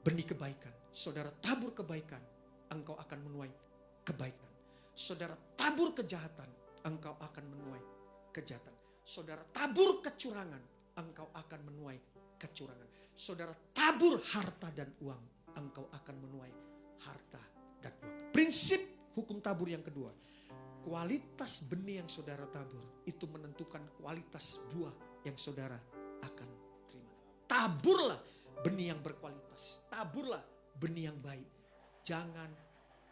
Benih kebaikan. Saudara tabur kebaikan, engkau akan menuai kebaikan. Saudara tabur kejahatan, engkau akan menuai kejahatan. Saudara tabur kecurangan, engkau akan menuai kecurangan. Saudara tabur harta dan uang, engkau akan menuai harta dan uang. Prinsip hukum tabur yang kedua, kualitas benih yang saudara tabur itu menentukan kualitas buah yang saudara akan terima. Taburlah benih yang berkualitas. Taburlah benih yang baik. Jangan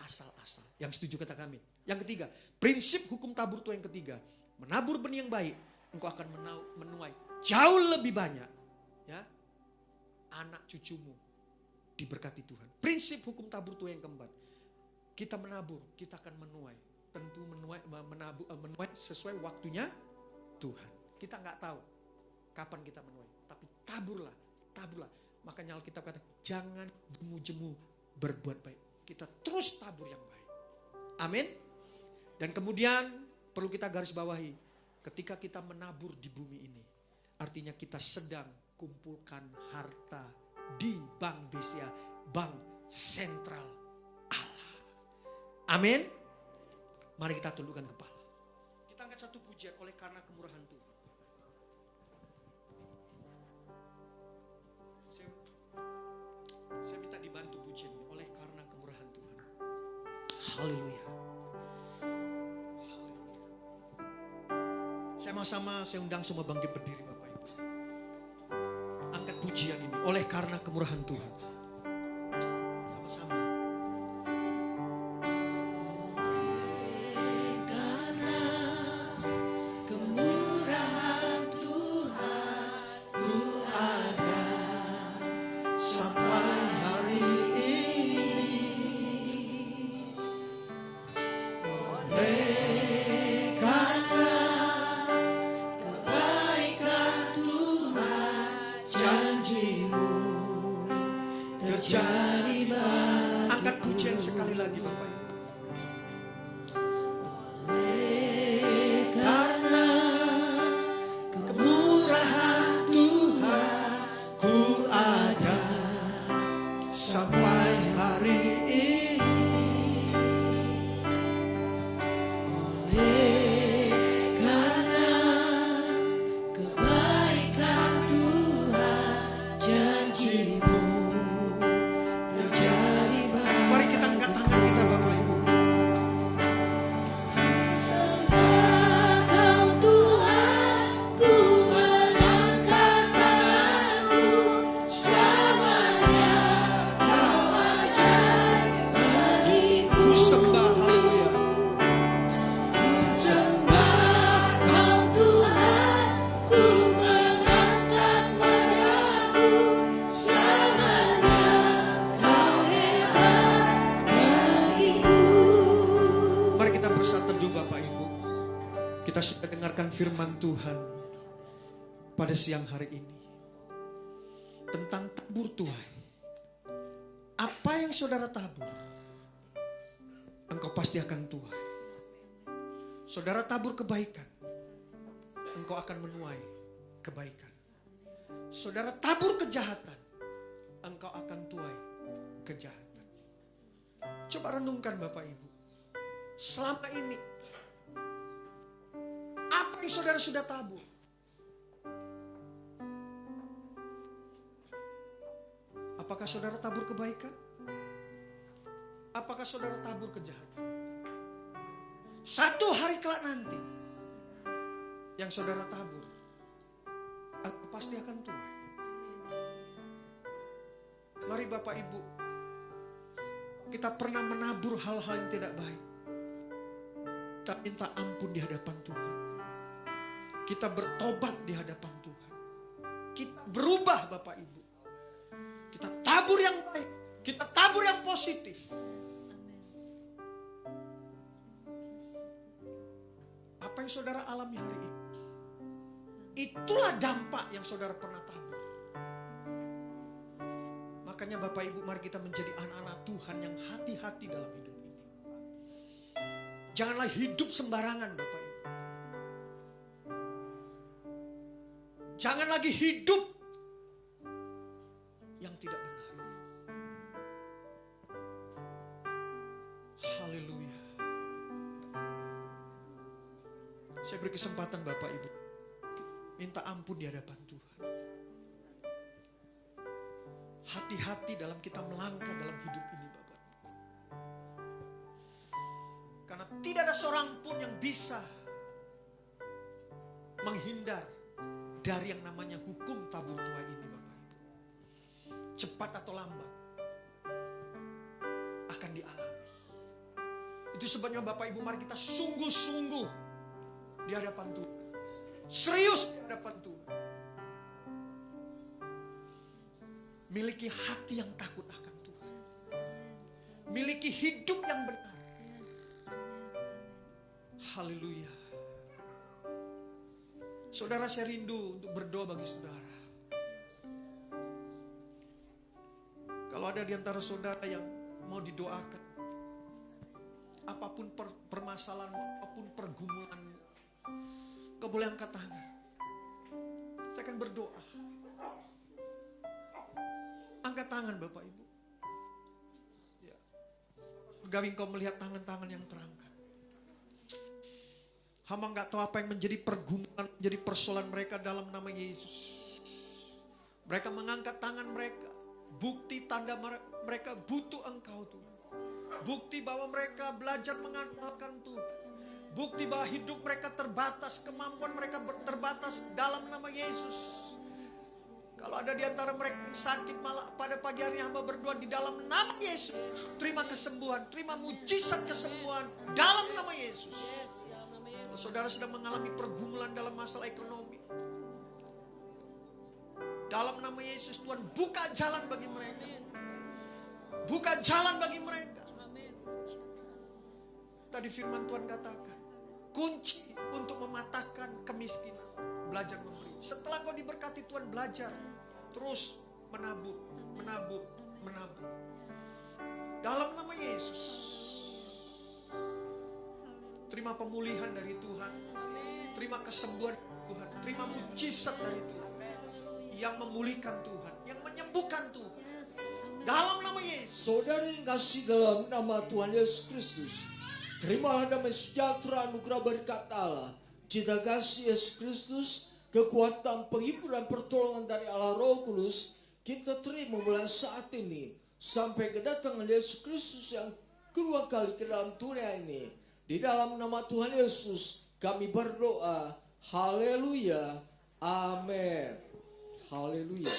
asal-asal. Yang setuju kata kami. Yang ketiga, prinsip hukum tabur itu yang ketiga. Menabur benih yang baik, engkau akan menuai jauh lebih banyak. Ya, anak cucumu diberkati Tuhan. Prinsip hukum tabur itu yang keempat. Kita menabur, kita akan menuai. Tentu menuai sesuai waktunya Tuhan. Kita nggak tahu kapan kita menuai, tapi taburlah. Makanya Alkitab kata jangan jemu-jemu berbuat baik. Kita terus tabur yang baik. Amin. Dan kemudian perlu kita garis bawahi, ketika kita menabur di bumi ini, artinya kita sedang kumpulkan harta di Bank BCA, Bank Sentral Allah. Amin. Mari kita tundukkan kepala. Kita angkat satu pujian oleh karena kemurahan Tuhan. Saya minta dibantu pujian oleh karena kemurahan Tuhan. Haleluya. Sama-sama saya undang semua bangkit berdiri Bapak Ibu. Angkat pujian ini oleh karena kemurahan Tuhan. Sama-sama. Angkat pujian sekali lagi Bapak Ibu. Karena kemurahan Tuhan ku ada sampai hari ini. Karena kebaikan Tuhan janji-Mu. Mari kita angkat tangan kita Bapak Ibu. Sembah Kau Tuhan, ku mengangkat tanganku. Selamanya Kau ajaib bagiku. Ku sembah, haleluya. Sembah Kau Tuhan, ku mengangkat wajahku. Selamanya Kau hebat bagiku. Mari kita bersatu teduh Bapak Ibu. Kita sudah dengarkan firman Tuhan pada siang hari ini. Tentang tabur tuai. Apa yang saudara tabur, engkau pasti akan tuai. Saudara tabur kebaikan, engkau akan menuai kebaikan. Saudara tabur kejahatan, engkau akan tuai kejahatan. Coba renungkan Bapak Ibu. Selama ini, apa yang yang saudara sudah tabur? Apakah saudara tabur kebaikan? Apakah saudara tabur kejahatan? Satu hari kelak nanti, yang saudara tabur pasti akan tuai. Mari Bapak Ibu, kita pernah menabur hal-hal yang tidak baik. Kita minta ampun di hadapan Tuhan. Kita bertobat di hadapan Tuhan. Kita berubah Bapak Ibu. Kita tabur yang baik. Kita tabur yang positif. Apa yang saudara alami hari ini, itulah dampak yang saudara pernah tabur. Makanya Bapak Ibu, mari kita menjadi anak-anak Tuhan yang hati-hati dalam hidup ini. Janganlah hidup sembarangan Bapak Ibu. Jangan lagi hidup yang tidak benar. Haleluya. Saya beri kesempatan Bapak Ibu, minta ampun di hadapan Tuhan. Hati-hati dalam kita melangkah dalam hidup ini Bapak. Karena tidak ada seorang pun yang bisa menghindar dari yang namanya hukum tabur tuai ini Bapak Ibu. Cepat atau lambat akan dialami. Itu sebabnya Bapak Ibu, mari kita sungguh-sungguh di hadapan Tuhan. Serius di hadapan Tuhan. Miliki hati yang takut akan Tuhan. Miliki hidup yang benar. Haleluya. Saudara, saya rindu untuk berdoa bagi saudara. Kalau ada di antara saudara yang mau didoakan, apapun permasalahan, apapun pergumulan, kau boleh angkat tangan. Saya akan berdoa. Angkat tangan Bapak Ibu. Ya. Surgawi, engkau melihat tangan-tangan yang terangkat. Hamba gak tahu apa yang menjadi pergumulan, menjadi persoalan mereka dalam nama Yesus. Mereka mengangkat tangan mereka. Bukti tanda mereka butuh Engkau Tuhan. Bukti bahwa mereka belajar mengandalkan Tuhan. Bukti bahwa hidup mereka terbatas, kemampuan mereka terbatas dalam nama Yesus. Kalau ada di antara mereka yang sakit, malah pada pagi hari ini hamba berdoa di dalam nama Yesus. Terima kesembuhan, terima mujizat kesembuhan dalam nama Yesus. Kalau saudara sedang mengalami pergumulan dalam masalah ekonomi, dalam nama Yesus Tuhan buka jalan bagi mereka. Buka jalan bagi mereka. Tadi firman Tuhan katakan, kunci untuk mematahkan kemiskinan, belajar memberi. Setelah kau diberkati Tuhan, belajar terus menabur, menabur, menabur. Dalam nama Yesus. Terima pemulihan dari Tuhan. Terima kesembuhan dari Tuhan. Terima mujizat dari Tuhan. Yang memulihkan Tuhan, yang menyembuhkan Tuhan. Dalam nama Yesus. Saudara yang kasih dalam nama Tuhan Yesus Kristus, terimalah damai sejahtera anugerah berkat Allah, cinta kasih Yesus Kristus, kekuatan penghiburan pertolongan dari Allah Roh Kudus, kita terima mulai saat ini sampai kedatangan Yesus Kristus yang kedua kali ke dalam dunia ini. Di dalam nama Tuhan Yesus kami berdoa. Haleluya. Amin. Haleluya.